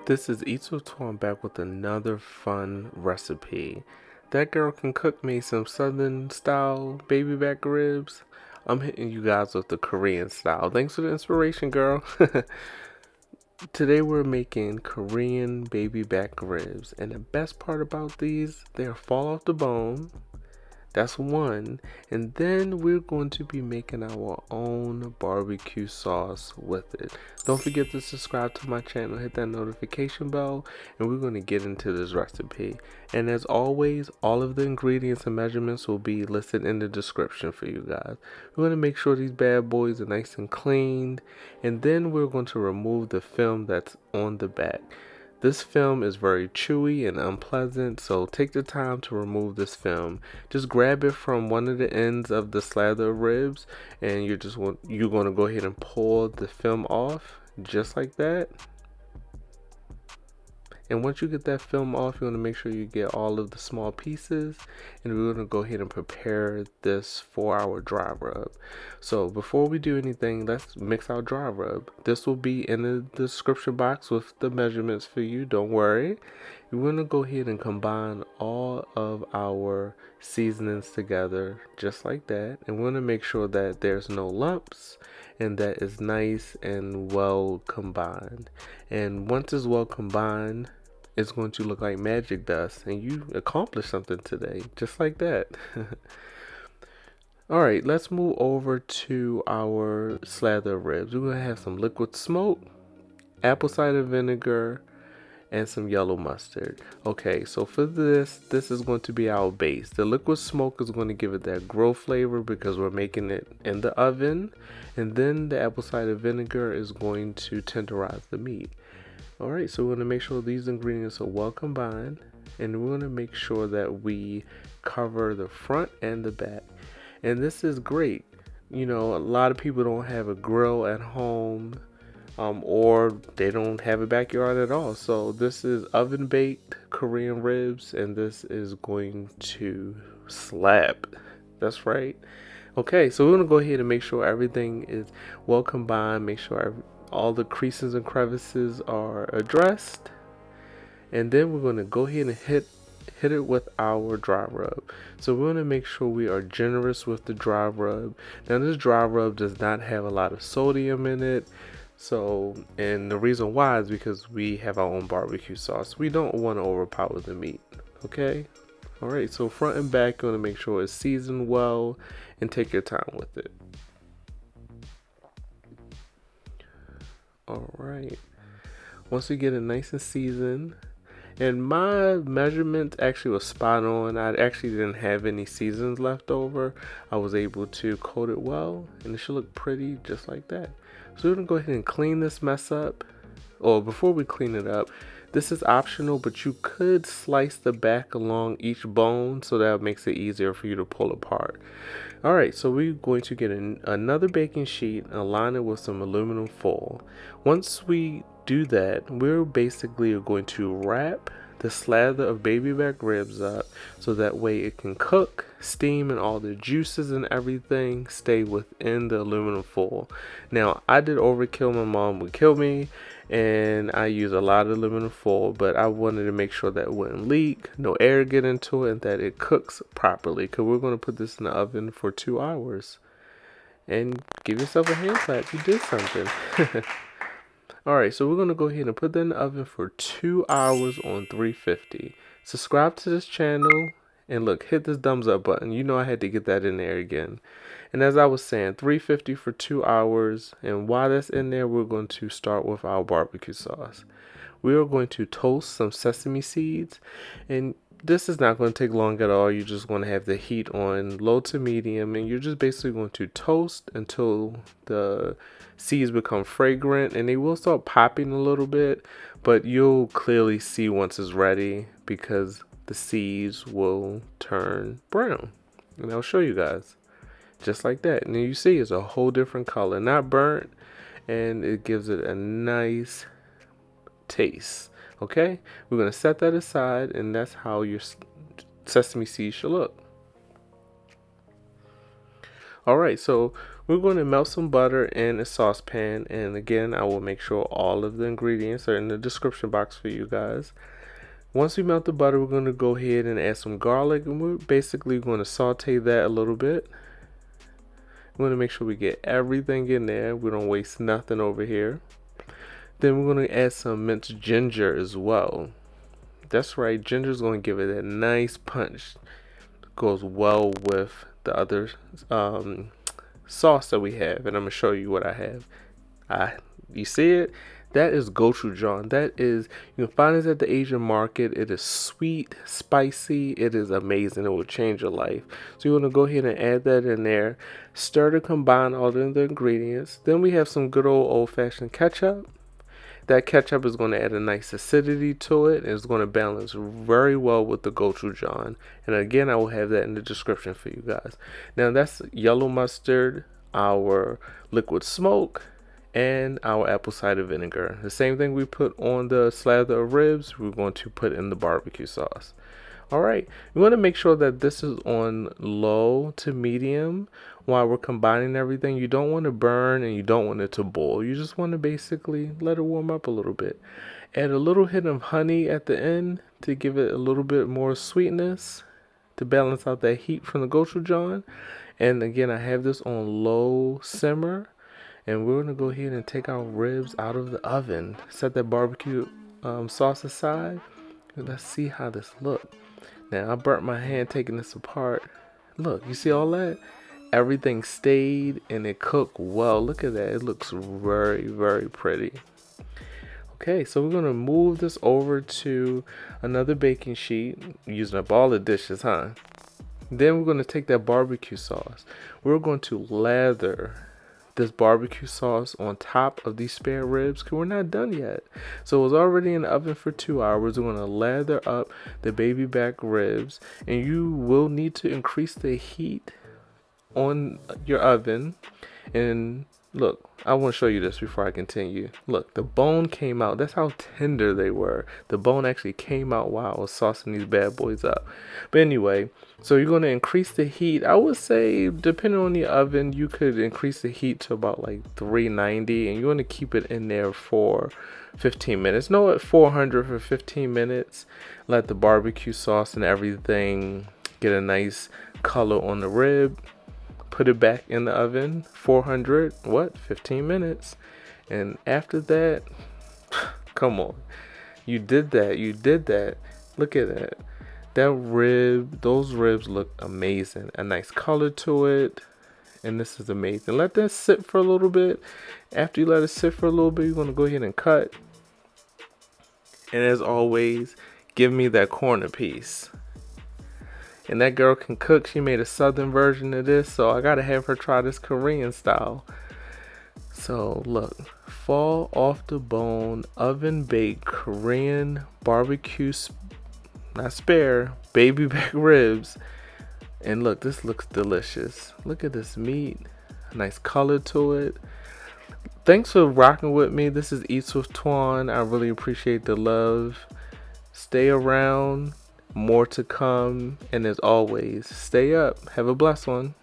This is Eatswithtwan back with another fun recipe. That girl can cook me some southern style baby back ribs. I'm hitting you guys with the Korean style. Thanks for the inspiration, girl. Today we're making Korean baby back ribs, and the best part about these, they'll fall off the bone. That's one. And then we're going to be making our own barbecue sauce with it. Don't forget to subscribe to my channel, hit that notification bell, and we're going to get into this recipe. And as always, all of the ingredients and measurements will be listed in the description for you guys. We're going to make sure these bad boys are nice and cleaned, and then we're going to remove the film that's on the back. This film is very chewy and unpleasant, so take the time to remove this film. Just grab it from one of the ends of the slather of ribs, and you're going to go ahead and pull the film off, just like that. And once you get that film off, you want to make sure you get all of the small pieces, and we're going to go ahead and prepare this for our dry rub. So before we do anything, let's mix our dry rub. This will be in the description box with the measurements for you, don't worry. We're going to go ahead and combine all of our seasonings together just like that, and we're going to make sure that there's no lumps and that is nice and well combined. And once it's well combined, it's going to look like magic dust, and you accomplished something today, just like that. Alright, let's move over to our slather ribs. We're going to have some liquid smoke, apple cider vinegar, and some yellow mustard. Okay, so for this is going to be our base. The liquid smoke is going to give it that grill flavor because we're making it in the oven, and then the apple cider vinegar is going to tenderize the meat. Alright, so we're going to make sure these ingredients are well combined, and we're going to make sure that we cover the front and the back. And this is great. You know, a lot of people don't have a grill at home, or they don't have a backyard at all. So this is oven baked Korean ribs, and this is going to slap. That's right. Okay, so we're gonna go ahead and make sure everything is well combined. Make sure all the creases and crevices are addressed, and then we're gonna go ahead and hit it with our dry rub. So we're going to make sure we are generous with the dry rub. Now this dry rub does not have a lot of sodium in it. So, and the reason why is because we have our own barbecue sauce. We don't want to overpower the meat. Okay? Alright, so front and back, you want to make sure it's seasoned well and take your time with it. Alright. Once we get it nice and seasoned, and my measurement actually was spot on. I actually didn't have any seasons left over. I was able to coat it well, and it should look pretty just like that. So we're gonna go ahead and clean this mess up. Or before we clean it up, this is optional, but you could slice the back along each bone so that makes it easier for you to pull apart. Alright, so we're going to get another baking sheet and align it with some aluminum foil. Once we do that, we're basically going to wrap the slather of baby back ribs up so that way it can cook, steam, and all the juices and everything stay within the aluminum foil. Now, I did overkill. My mom would kill me, and I use a lot of aluminum foil, but I wanted to make sure that it wouldn't leak, no air get into it, and that it cooks properly, because we're going to put this in the oven for 2 hours. And give yourself a hand clap, you did something. Alright, so we're going to go ahead and put that in the oven for 2 hours on 350. Subscribe to this channel, and look, hit this thumbs up button. You know I had to get that in there again. And as I was saying, 350 for 2 hours, and while that's in there, we're going to start with our barbecue sauce. We are going to toast some sesame seeds, and this is not going to take long at all. You're just going to have the heat on low to medium, and you're just basically going to toast until the seeds become fragrant, and they will start popping a little bit, but you'll clearly see once it's ready because the seeds will turn brown. And I'll show you guys. Just like that. And then you see it's a whole different color, not burnt, and it gives it a nice taste. Okay, we're going to set that aside, and that's how your sesame seeds should look. Alright, so we're going to melt some butter in a saucepan, and again, I will make sure all of the ingredients are in the description box for you guys. Once we melt the butter, we're going to go ahead and add some garlic, and we're basically going to saute that a little bit. We're going to make sure we get everything in there. We don't waste nothing over here. Then we're going to add some minced ginger as well. That's right, ginger is going to give it a nice punch. Goes well with the other sauce that we have, and I'm gonna show you what I have. You see it? That is gochujang. That is, you can find this at the Asian market. It is sweet, spicy. It is amazing. It will change your life. So you want to go ahead and add that in there. Stir to combine all of the ingredients. Then we have some good old-fashioned ketchup. That ketchup is going to add a nice acidity to it, and it's going to balance very well with the gochujang. And again, I will have that in the description for you guys. Now that's yellow mustard, our liquid smoke, and our apple cider vinegar. The same thing we put on the slather of ribs, we're going to put in the barbecue sauce. Alright, we want to make sure that this is on low to medium while we're combining everything. You don't want to burn and you don't want it to boil. You just want to basically let it warm up a little bit. Add a little hint of honey at the end to give it a little bit more sweetness to balance out that heat from the gochujang. And again, I have this on low simmer, and we're going to go ahead and take our ribs out of the oven. Set that barbecue sauce aside. Let's see how this looks. Now, I burnt my hand taking this apart. Look, you see all that? Everything stayed and it cooked well. Look at that. It looks very, very pretty. Okay, so we're going to move this over to another baking sheet. Using up all the dishes, huh? Then we're going to take that barbecue sauce. We're going to lather this barbecue sauce on top of these spare ribs, because we're not done yet. So it was already in the oven for 2 hours. We're going to lather up the baby back ribs, and you will need to increase the heat on your oven. And look, I want to show you this before I continue. Look, the bone came out. That's how tender they were. The bone actually came out while I was saucing these bad boys up. But anyway, so you're going to increase the heat. I would say, depending on the oven, you could increase the heat to about like 390, and you want to keep it in there for 15 minutes. No, at 400 for 15 minutes. Let the barbecue sauce and everything get a nice color on the rib. Put it back in the oven, 15 minutes. And after that, come on, you did that. Look at that. Those ribs look amazing. A nice color to it, and this is amazing. Let that sit for a little bit. After you let it sit for a little bit, you're gonna go ahead and cut. And as always, give me that corner piece. And that girl can cook. She made a southern version of this, so I gotta have her try this Korean style. So look, fall off the bone, oven baked Korean barbecue, not spare, baby back ribs. And look, this looks delicious. Look at this meat, a nice color to it. Thanks for rocking with me. This is Eatswithtwan. I really appreciate the love. Stay around. More to come, and as always, stay up. Have a blessed one.